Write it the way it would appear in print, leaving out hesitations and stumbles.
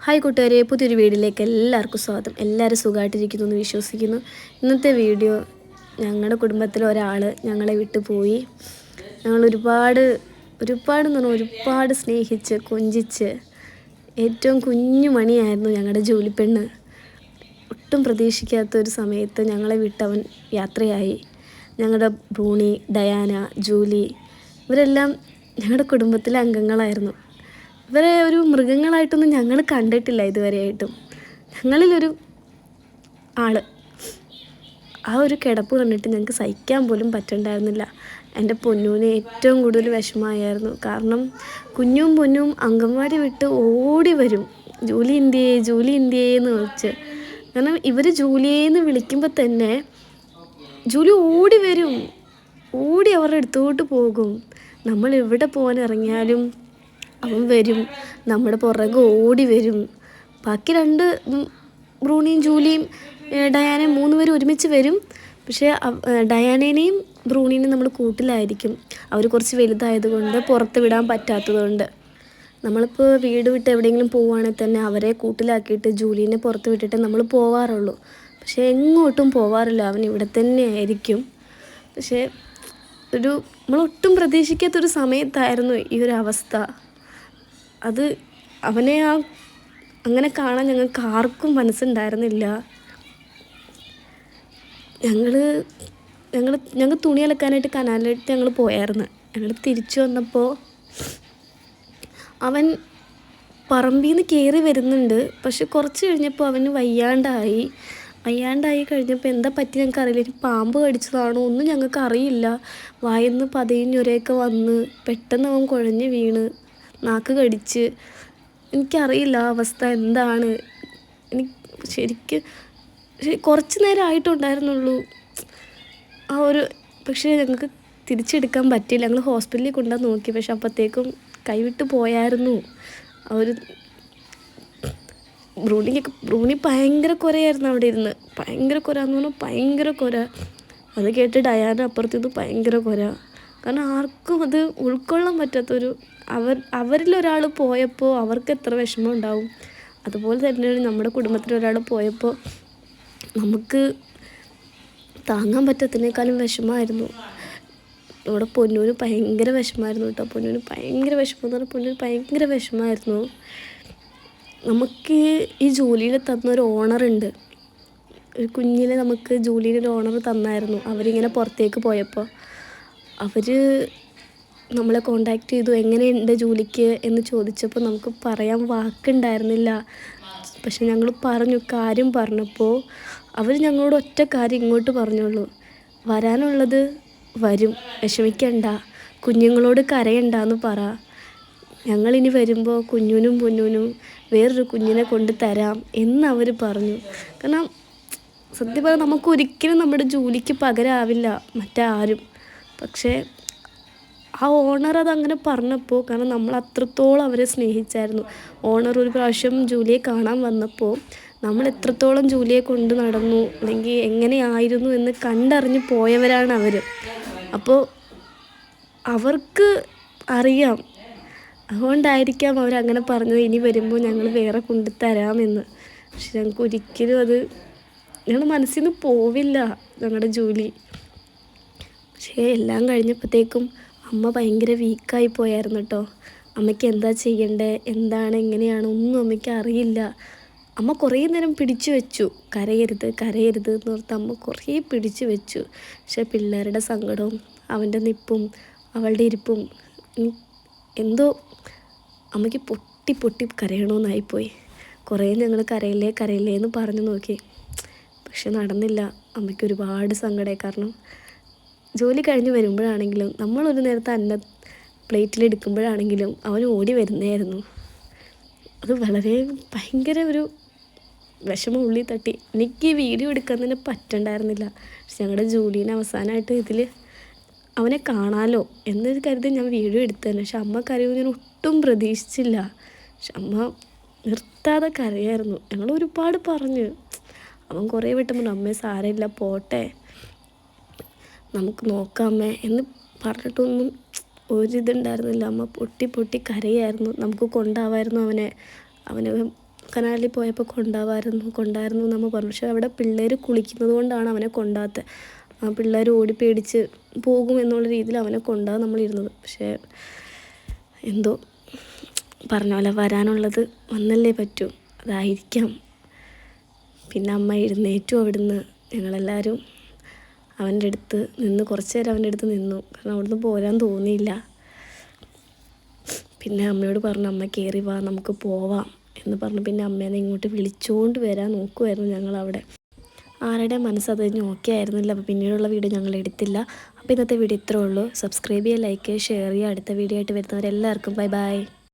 Hi കൂട്ടുകാരെ, പുതിയൊരു വീഡിയോയിലേക്ക് എല്ലാവർക്കും സ്വാഗതം. എല്ലാവരും സുഖമായിട്ടിരിക്കുന്നു എന്ന് വിശ്വസിക്കുന്നു. ഇന്നത്തെ വീഡിയോ ഞങ്ങളുടെ കുടുംബത്തിലെ ഒരാൾ ഞങ്ങളെ വിട്ടു പോയി. ഞങ്ങൾ ഒരുപാട് എന്ന് പറഞ്ഞാൽ ഒരുപാട് സ്നേഹിച്ച് കൊഞ്ചിച്ച് ഏറ്റവും കുഞ്ഞു മണിയായിരുന്നു ഞങ്ങളുടെ ജോലിപ്പെണ്ണ്. ഒട്ടും പ്രതീക്ഷിക്കാത്ത ഒരു സമയത്ത് ഞങ്ങളെ വിട്ടവൻ യാത്രയായി. ഞങ്ങളുടെ ബ്രൂണി, ഡയാന, ജൂലി ഇവരെല്ലാം ഞങ്ങളുടെ കുടുംബത്തിലെ അംഗങ്ങളായിരുന്നു. ഇവരെ ഒരു മൃഗങ്ങളായിട്ടൊന്നും ഞങ്ങൾ കണ്ടിട്ടില്ല ഇതുവരെയായിട്ടും. ഞങ്ങളിലൊരു ആൾ ആ ഒരു കിടപ്പ് കണ്ടിട്ട് ഞങ്ങൾക്ക് സഹിക്കാൻ പോലും പറ്റുന്നുണ്ടായിരുന്നില്ല. എൻ്റെ പൊന്നൂന് ഏറ്റവും കൂടുതൽ വിഷമമായിരുന്നു. കാരണം കുഞ്ഞും പൊന്നും അംഗൻവാടി വിട്ട് ഓടി വരും, ജൂലി ഇന്ത്യയെ എന്ന് വിളിച്ച്. കാരണം ഇവർ ജൂലിയെന്ന് വിളിക്കുമ്പോൾ തന്നെ ജൂലി ഓടി വരും, ഓടി അവരുടെ അടുത്തോട്ട് പോകും. നമ്മൾ എവിടെ പോകാൻ ഇറങ്ങിയാലും അവൻ വരും, നമ്മുടെ പുറകെ ഓടി വരും. ബാക്കി രണ്ട് ബ്രൂണിയും ജൂലിയും ഡയാനയും 3 പേരും ഒരുമിച്ച് വരും. പക്ഷേ ഡയാനേനെയും ബ്രൂണീനെയും നമ്മൾ കൂട്ടിലായിരിക്കും. അവർ കുറച്ച് വലുതായതുകൊണ്ട് പുറത്ത് വിടാൻ പറ്റാത്തതുകൊണ്ട്. നമ്മളിപ്പോൾ വീട് വിട്ട് എവിടെയെങ്കിലും പോവുകയാണെങ്കിൽ തന്നെ അവരെ കൂട്ടിലാക്കിയിട്ട് ജൂലീനെ പുറത്ത് വിട്ടിട്ട് നമ്മൾ പോവാറുള്ളൂ. പക്ഷേ എങ്ങോട്ടും പോവാറില്ല, അവൻ ഇവിടെ തന്നെ ആയിരിക്കും. പക്ഷേ നമ്മളൊട്ടും പ്രതീക്ഷിക്കാത്തൊരു സമയത്തായിരുന്നു ഈ ഒരു അവസ്ഥ. അത് അവനെ അങ്ങനെ കാണാൻ ഞങ്ങൾക്ക് ആർക്കും മനസ്സുണ്ടായിരുന്നില്ല. ഞങ്ങൾ തുണി അലക്കാനായിട്ട് കനാലിലേക്ക് ഞങ്ങൾ പോയായിരുന്നു. ഞങ്ങൾ തിരിച്ചു വന്നപ്പോൾ അവൻ പറമ്പിൽ നിന്ന് കയറി വരുന്നുണ്ട്. പക്ഷെ കുറച്ച് കഴിഞ്ഞപ്പോൾ അവന് വയ്യാണ്ടായി കഴിഞ്ഞപ്പോൾ എന്താ പറ്റി ഞങ്ങൾക്ക് അറിയില്ല. ഇനി പാമ്പ് കടിച്ചതാണോ ഒന്നും ഞങ്ങൾക്ക് അറിയില്ല. വായിന്ന് പതയുന്നൊരയൊക്കെ വന്ന് പെട്ടെന്ന് അവൻ കുഴഞ്ഞ് വീണ് നാക്ക് കടിച്ച്. എനിക്കറിയില്ല ആ അവസ്ഥ എന്താണ്. ശരിക്കും കുറച്ച് നേരം ആയിട്ടുണ്ടായിരുന്നുള്ളൂ പക്ഷേ ഞങ്ങൾക്ക് തിരിച്ചെടുക്കാൻ പറ്റിയില്ല. ഞങ്ങൾ ഹോസ്പിറ്റലിൽ കൊണ്ടുവന്ന് നോക്കി. പക്ഷെ അപ്പോഴത്തേക്കും കൈവിട്ട് പോയായിരുന്നു. ബ്രൂണി ഭയങ്കര കുരയായിരുന്നു അവിടെ ഇരുന്ന്. ഭയങ്കര കുര എന്ന് പറഞ്ഞാൽ ഭയങ്കര കുര. അത് കേട്ട് ഡയാന അപ്പുറത്തുനിന്ന് ഭയങ്കര കുര. കാരണം ആർക്കും അത് ഉൾക്കൊള്ളാൻ പറ്റാത്തൊരു അവരിലൊരാൾ പോയപ്പോൾ അവർക്ക് എത്ര വിഷമം ഉണ്ടാവും. അതുപോലെ തന്നെയാണ് നമ്മുടെ കുടുംബത്തിലൊരാൾ പോയപ്പോൾ നമുക്ക് താങ്ങാൻ പറ്റാത്തതിനേക്കാളും വിഷമമായിരുന്നു. നമ്മുടെ പൊന്നൂന് ഭയങ്കര വിഷമമായിരുന്നു കേട്ടോ. പൊന്നൂന് ഭയങ്കര വിഷമം എന്ന് പറഞ്ഞാൽ പൊന്നൂന് ഭയങ്കര വിഷമമായിരുന്നു. നമുക്ക് ഈ ജോലിയിൽ തന്നൊരു ഓണറുണ്ട്. ഒരു കുഞ്ഞിലെ നമുക്ക് ജോലിയിലൊരു ഓണർ തന്നായിരുന്നു. അവരിങ്ങനെ പുറത്തേക്ക് പോയപ്പോൾ അവർ നമ്മളെ കോണ്ടാക്ട് ചെയ്തു. എങ്ങനെയുണ്ട് ജോലിക്ക് എന്ന് ചോദിച്ചപ്പോൾ നമുക്ക് പറയാൻ വാക്കുണ്ടായിരുന്നില്ല. പക്ഷെ ഞങ്ങൾ കാര്യം പറഞ്ഞപ്പോൾ അവർ ഞങ്ങളോട് ഒറ്റ കാര്യം ഇങ്ങോട്ട് പറഞ്ഞുള്ളൂ: വരാനുള്ളത് വരും, വിഷമിക്കണ്ട, കുഞ്ഞുങ്ങളോട് കരയണ്ടെന്ന് പറ. ഞങ്ങളിനി വരുമ്പോൾ കുഞ്ഞൂനും പൊന്നൂനും വേറൊരു കുഞ്ഞിനെ കൊണ്ട് തരാം എന്നവർ പറഞ്ഞു. കാരണം സത്യം പറഞ്ഞാൽ നമുക്കൊരിക്കലും നമ്മുടെ ജോലിക്ക് പകരമാവില്ല മറ്റാരും. പക്ഷേ ആ ഓണർ അതങ്ങനെ പറഞ്ഞപ്പോൾ, കാരണം നമ്മൾ അത്രത്തോളം അവരെ സ്നേഹിച്ചായിരുന്നു. ഓണർ ഒരു പ്രാവശ്യം ജൂലിയെ കാണാൻ വന്നപ്പോൾ നമ്മൾ എത്രത്തോളം ജൂലിയെ കൊണ്ട് നടന്നു, അല്ലെങ്കിൽ എങ്ങനെയായിരുന്നു എന്ന് കണ്ടറിഞ്ഞ് പോയവരാണ് അവർ. അപ്പോൾ അവർക്ക് അറിയാം, അതുകൊണ്ടായിരിക്കാം അവരങ്ങനെ പറഞ്ഞത് ഇനി വരുമ്പോൾ ഞങ്ങൾ വേറെ കൊണ്ടുതരാമെന്ന്. പക്ഷെ ഞങ്ങൾക്ക് ഒരിക്കലും അത് ഞങ്ങളുടെ മനസ്സിൽ നിന്ന് പോവില്ല ഞങ്ങളുടെ ജോലി. പക്ഷേ എല്ലാം കഴിഞ്ഞപ്പോഴത്തേക്കും അമ്മ ഭയങ്കര വീക്കായി പോയായിരുന്നു കേട്ടോ. അമ്മയ്ക്ക് എന്താ ചെയ്യണ്ടേ, എന്താണ് എങ്ങനെയാണ് ഒന്നും അമ്മയ്ക്ക് അറിയില്ല. അമ്മ കുറേ നേരം പിടിച്ചു വെച്ചു, കരയരുത് എന്ന് ഓർത്ത് അമ്മ കുറേ പിടിച്ചു വെച്ചു. പക്ഷേ പിള്ളേരുടെ സങ്കടവും അവൻ്റെ നിപ്പും അവളുടെ ഇരിപ്പും എന്തോ അമ്മയ്ക്ക് പൊട്ടി കരയണമെന്നായിപ്പോയി. കുറേ ഞങ്ങൾ കരയില്ലേ എന്ന് പറഞ്ഞു നോക്കി. പക്ഷെ നടന്നില്ല. അമ്മയ്ക്ക് ഒരുപാട് സങ്കടമായി. കാരണം ജോലി കഴിഞ്ഞ് വരുമ്പോഴാണെങ്കിലും നമ്മളൊരു നേരത്തെ പ്ലേറ്റിലെടുക്കുമ്പോഴാണെങ്കിലും അവൻ ഓടി വരുന്നതായിരുന്നു. അത് വളരെ ഭയങ്കര ഒരു വിഷമം ഉള്ളിൽ തട്ടി. എനിക്ക് ഈ വീഡിയോ എടുക്കാൻ തന്നെ പറ്റണ്ടായിരുന്നില്ല. പക്ഷെ ഞങ്ങളുടെ ജോലീനെ അവസാനമായിട്ട് ഇതിൽ അവനെ കാണാമല്ലോ എന്നൊരു കരുതി ഞാൻ വീഡിയോ എടുത്തു തന്നെ. പക്ഷെ അമ്മ കരയുമെന്ന് ഞാൻ ഒട്ടും പ്രതീക്ഷിച്ചില്ല. പക്ഷെ അമ്മ നിർത്താതെ കരയായിരുന്നു. ഞങ്ങൾ ഒരുപാട് പറഞ്ഞു. അവൻ കുറേ വട്ടം പറഞ്ഞു, അമ്മേ സാരമില്ല പോട്ടെ, നമുക്ക് നോക്കാം അമ്മേ എന്ന് പറഞ്ഞിട്ടൊന്നും ഒരിതുണ്ടായിരുന്നില്ല. അമ്മ പൊട്ടി കരയായിരുന്നു. നമുക്ക് കൊണ്ടാവായിരുന്നു അവനെ കനാലിൽ പോയപ്പോൾ കൊണ്ടായിരുന്നു നമ്മൾ പറഞ്ഞു. പക്ഷെ അവിടെ പിള്ളേർ കുളിക്കുന്നത് കൊണ്ടാണ് അവനെ കൊണ്ടാത്തത്. ആ പിള്ളേർ ഓടി പേടിച്ച് പോകും എന്നുള്ള രീതിയിൽ അവനെ കൊണ്ടാണ് നമ്മളിരുന്നത്. പക്ഷേ എന്തോ പറഞ്ഞ പോലെ വരാനുള്ളത് വന്നല്ലേ പറ്റൂ, അതായിരിക്കാം. പിന്നെ അമ്മ എഴുന്നേറ്റു അവിടുന്ന്. ഞങ്ങളെല്ലാവരും അവൻ്റെ അടുത്ത് നിന്ന് കുറച്ച് നേരം അവൻ്റെ അടുത്ത് നിന്നു. കാരണം അവിടുന്ന് പോരാൻ തോന്നിയില്ല. പിന്നെ അമ്മയോട് പറഞ്ഞു, അമ്മ കയറി വാ നമുക്ക് പോവാം എന്ന് പറഞ്ഞു. പിന്നെ അമ്മേനെ ഇങ്ങോട്ട് വിളിച്ചുകൊണ്ട് വരാൻ നോക്കുമായിരുന്നു ഞങ്ങളവിടെ. ആരുടെ മനസ്സത് ഓക്കെ ആയിരുന്നില്ല. അപ്പോൾ പിന്നീടുള്ള വീഡിയോ ഞങ്ങൾ എടുത്തില്ല. അപ്പോൾ ഇന്നത്തെ വീഡിയോ ഇത്രേ ഉള്ളൂ. സബ്സ്ക്രൈബ് ചെയ്യുക, ലൈക്ക് ചെയ്യുക, ഷെയർ ചെയ്യുക. അടുത്ത വീഡിയോ ആയിട്ട് വരുന്നവരെല്ലാവർക്കും ബൈ ബൈ.